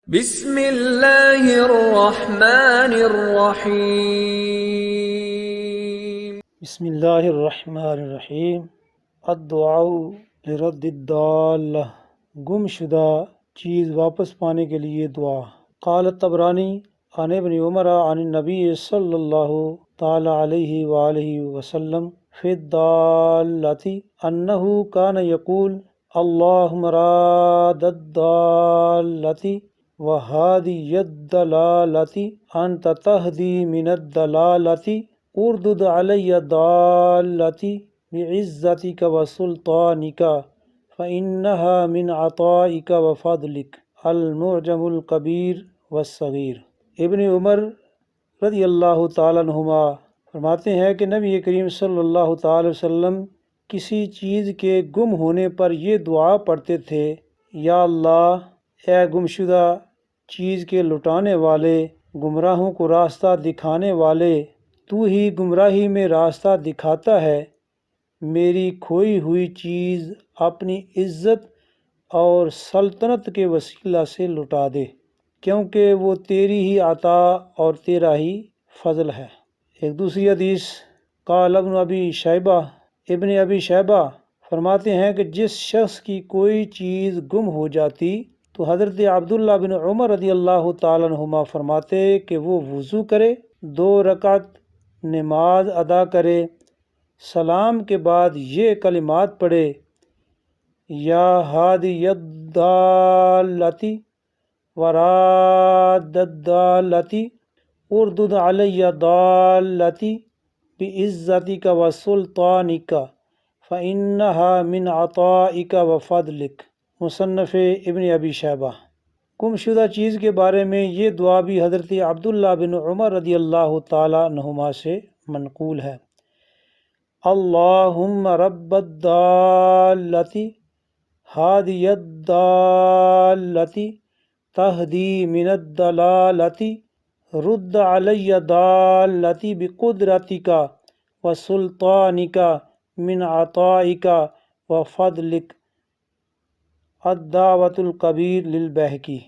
بسم اللہ الرحمن الرحیم۔ بسم اللہ الرحمن الرحیم۔ الدعاء لرد الضالہ، گم شدہ چیز واپس پانے کے لیے دعا۔ قال الطبرانی عن ابن عمر عن النبی صلی اللہ تعالی علیہ وآلہ وسلم فی الضالۃ انہ کان یقول اللہم راد الضالۃ وہادی الضلالۃ انت تہدی من الضلالۃ اردد علی ضالتی بعزتک وسلطانک فإنها من عطائک وفضلک۔ المعجم الکبیر والصغیر۔ ابن عمر رضی اللہ تعالیٰ عنہما فرماتے ہیں کہ نبی کریم صلی اللہ تعالی وسلم کسی چیز کے گم ہونے پر یہ دعا پڑھتے تھے: یا اللہ، اے گمشدہ چیز کے لٹانے والے، گمراہوں کو راستہ دکھانے والے، تو ہی گمراہی میں راستہ دکھاتا ہے، میری کھوئی ہوئی چیز اپنی عزت اور سلطنت کے وسیلہ سے لٹا دے، کیونکہ وہ تیری ہی عطا اور تیرا ہی فضل ہے۔ ایک دوسری حدیث، قال ابن ابی شیبہ فرماتے ہیں کہ جس شخص کی کوئی چیز گم ہو جاتی تو حضرت عبداللہ بن عمر رضی اللہ تعالیٰ عنہما فرماتے کہ وہ وضو کرے، 2 رکعت نماز ادا کرے، سلام کے بعد یہ کلمات پڑھے: یا ہادی الضالۃ وراد الضالۃ اردد علی ضالتی بعزتک وسلطانک فإنها من عطائک وفضلک۔ مصنف ابن ابی شیبہ۔ گم شدہ چیز کے بارے میں یہ دعا بھی حضرت عبداللہ بن عمر رضی اللہ تعالیٰ عنہما سے منقول ہے: اللہم رب الضالۃ ہادی الضالۃ تہدی من الضلالۃ رد علی ضالۃ بقدرتک وسلطانک من عطائک وفضلک۔ الدعوۃ الکبیر للبیہقی۔